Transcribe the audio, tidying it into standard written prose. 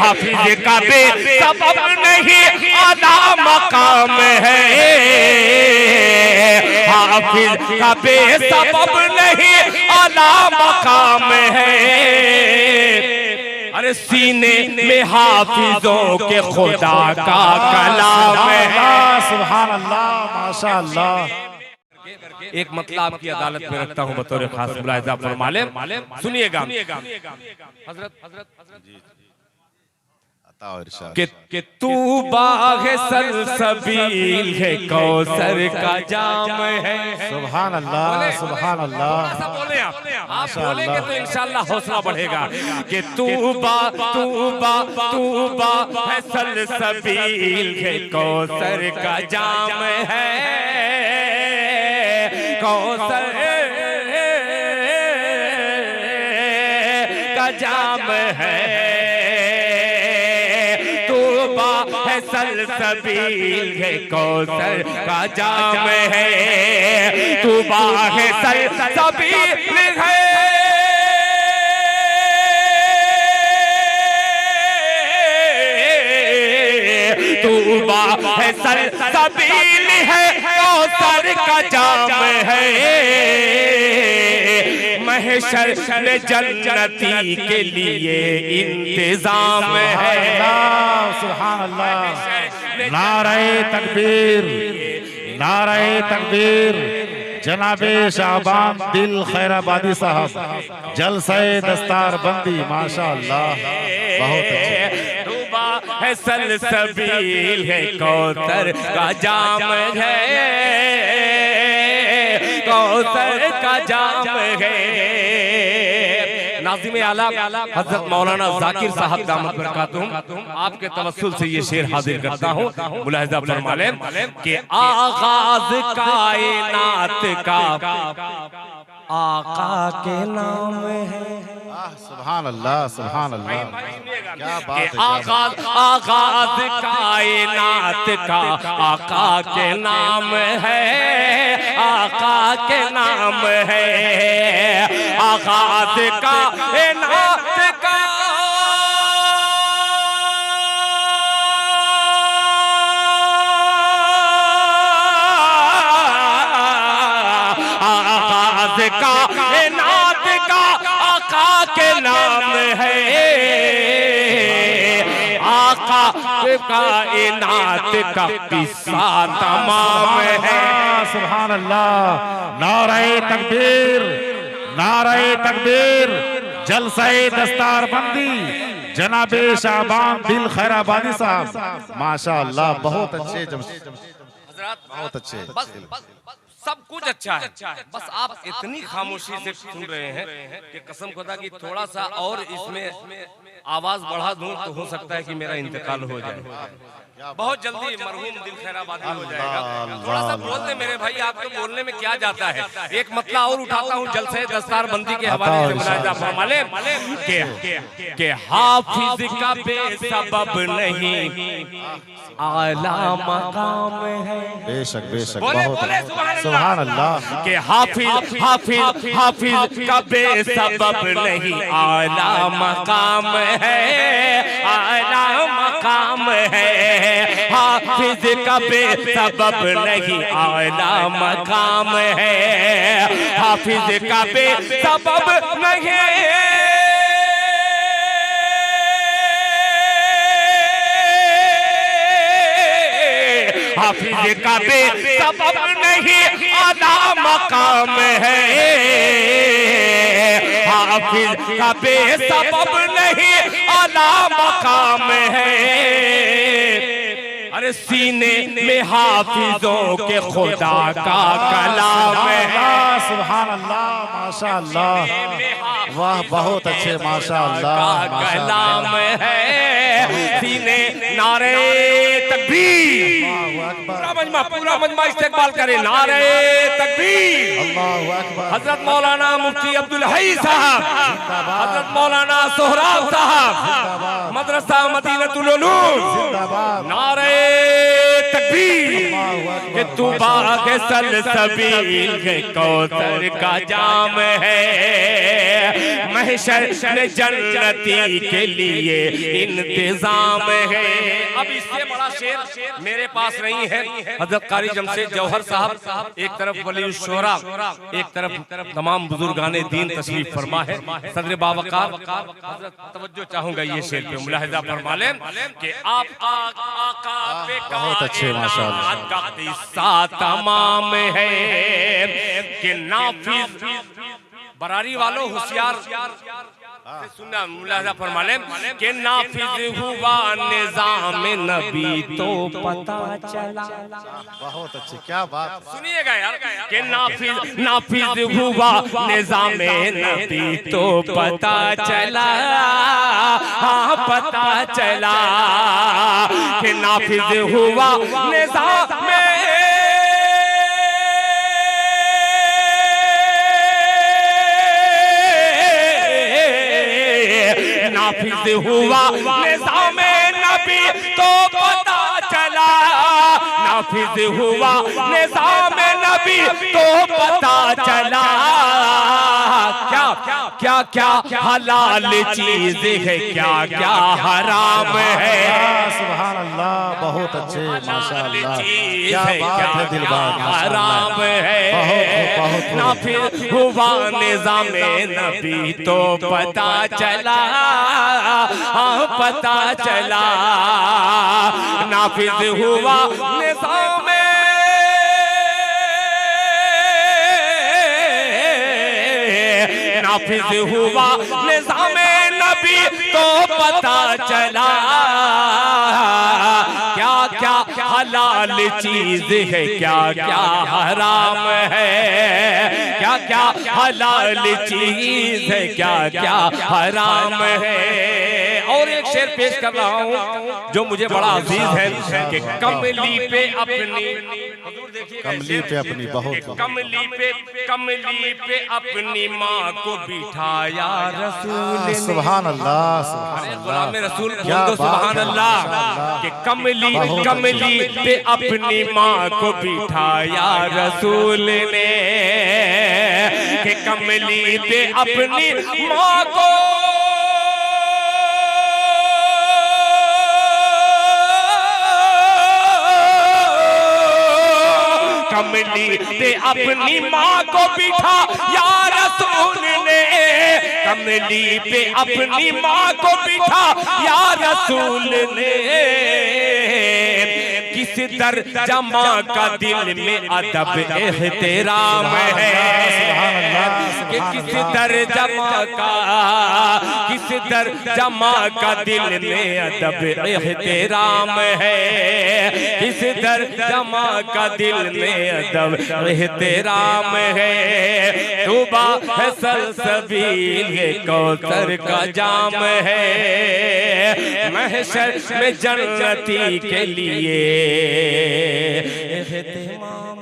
हाफिज का बेसबब नहीं आला मकाम है, हाफिज का बेसबब नहीं आला मकाम है। अरे सीने में हाफिजों के खुदा का कलाम है। सुभान अल्लाह, माशाअल्लाह। एक मतलब की अदालत में रखता हूँ बतौर खास मुलाहिजा फरमाले, सुनिएगा। हजरत कि तू बाग़े सलसबील है, कौसर का जाम है। सुभान अल्लाह, सुभान अल्लाह। ऐसा बोले आप बोलेंगे तो इंशाअल्लाह हौसला बढ़ेगा। कि तू बा है सलसबील है, कौसर का जाम है, कौसर का जाम है। सलसबील है, कौसर का जाम है, तूबा है सलसबील है, तूबा है सलसबील है, कौसर का जाम है। महशर में जन्नती के लिए इंतजाम है। सुभान अल्लाह। नारे तकबीर, नारे तकबीर। जनाबे शाबान दिल खैराबादी साहब जलसे दस्तार बंदी, माशाअल्लाह, बहुत अच्छे। तूबा है सलसबील है, कौसर का जाम है, कौसर का जाम है। नाज़िम आला हज़रत मौलाना ज़ाकिर साहब दामत बरकातुहुम, आपके तवस्सुल से ये शेर हाजिर करता हूँ, मुलाहिज़ा फरमा लें कि आगाज़ कायनात का आका के नाम है। सुभान अल्लाह, सुभान अल्लाह, क्या बात है। आगाज़ कायनात का आका के नाम है, आका के नाम है, आगाज़ कायनात का कायनात का आका के नाम है, आका कायनात का किस्सा तमाम है। सुभान अल्लाह। नारे तकबीर, नारे तकबीर। जलसे दस्तार बंदी जनाबे शाबान दिल खैराबादी साहब, माशाअल्लाह, बहुत अच्छे, बहुत अच्छे। सब कुछ अच्छा है, बस आप इतनी खामोशी से सुन रहे हैं कि कसम खुदा की थोड़ा सा और इसमें आवाज बढ़ा दूं तो हो सकता है कि मेरा इंतकाल हो जाए। बहुत जल्दी मरहूम दिल खैराबादी हो जाएगा। थोड़ा सा बोल दे मेरे भाई, आपको बोलने में क्या जाता है। एक मतला और उठाता हूँ जलसे दस्तार बंदी के हवाले से मुलाहिज़ा फरमा लें कि हाफिज का बेसबब नहीं आला मकाम है। बेशक बेशक, बोले बहुत बोले सुभान अल्लाह। कि हाफिज का बेसबब नहीं आला मकाम है, आला मकाम है, हाफिज का बेसबब नहीं आला मकाम है, हाफिज का बेसबब नहीं हाफिज का बेसबब नहीं आला मकाम है, हाफिज का बेसबब नहीं आला मकाम है। अरे सीने में हाफिजों के खुदा का कलाम है। सुभान अल्लाह, माशाअल्लाह, वाह, बहुत अच्छे, माशाअल्लाह, कलाम है। सीने नारे तकबीर, पूरा मजमा इस्तेमाल करे, नारे तकबीर, अल्लाहु अकबर। हजरत मौलाना मुफ्ती अब्दुल हई साहब, हजरत मौलाना सोहराब साहब, मदरसा मदीनतुल उलूम, नारे तकबीर। कि तू बाग सलसबील के कौसर का जाम है, महशर में जन्नती के लिए इंतजाम है। अब इससे बड़ा शेर मेरे पास नहीं है। हजरत कारी जमशेद जौहर साहब, एक तरफ वली शोरा, एक तरफ तमाम बुजुर्गाने दीन तशरीफ फरमा है। सदर बावकार तवज्जो चाहूंगा ये शेर पे मुलाहिजा फरमा लें कि आप आका पे बहुत अच्छे माशाअल्लाह का किस्सा तमाम है कि नाफिज बरारी वालों होशियार सुनना मुलाहिजा फरमा लें कि नाफिज हुआ निजाम नबी तो पता चला। बहुत अच्छे, क्या बात। सुनिएगा यार कि नाफिज हुआ निजाम नबी तो पता चला, हाँ पता चला कि नाफिज हुआ निजाम नाफिज हुआ निजाम नबी तो पता चला, नाफिज हुआ निजाम नबी तो पता चला। क्या क्या क्या हलाल चीज है, क्या क्या हराम है। सुभान अल्लाह, बहुत अच्छे माशाअल्लाह, क्या बात है दिलबाग। हराम है, नाफिज हुआ निजाम नबी तो पता चला, हाँ पता चला। नाफिज हुआ निजाम नाफिज हुआ निजाम नबी तो पता चला। क्या क्या हलाल चीज है, क्या क्या हराम है। क्या क्या हलाल चीज है, क्या क्या हराम है। और एक शेर पेश कर रहा हूँ जो मुझे बड़ा अजीज है कि कमली पे अपनी, कमली पे अपनी, बहुत कमली पे अपनी माँ को बिठाया रसूल ने। सुभान अल्लाह, सुभान अल्लाह, रसूल क्या बोल दो सुभान अल्लाह कि कमली पे अपनी माँ को बिठाया रसूल ने, कि कमली पे अपनी माँ को कमली पे अपनी माँ को बिठा या रसूल ने, कमली पे अपनी माँ को बिठा या रसूल ने। किस दर्जा माँ का दिल में अदब एहतराम है, कि किस दर्जा माँ का, किस दर्जा माँ का दिल में अदब एहतराम है, किस दर्जा माँ का दिल में अदब एहतराम है। तौबा है सलसबील ये कौसर का जाम है, महशर में जन्नती के लिए एहतमाम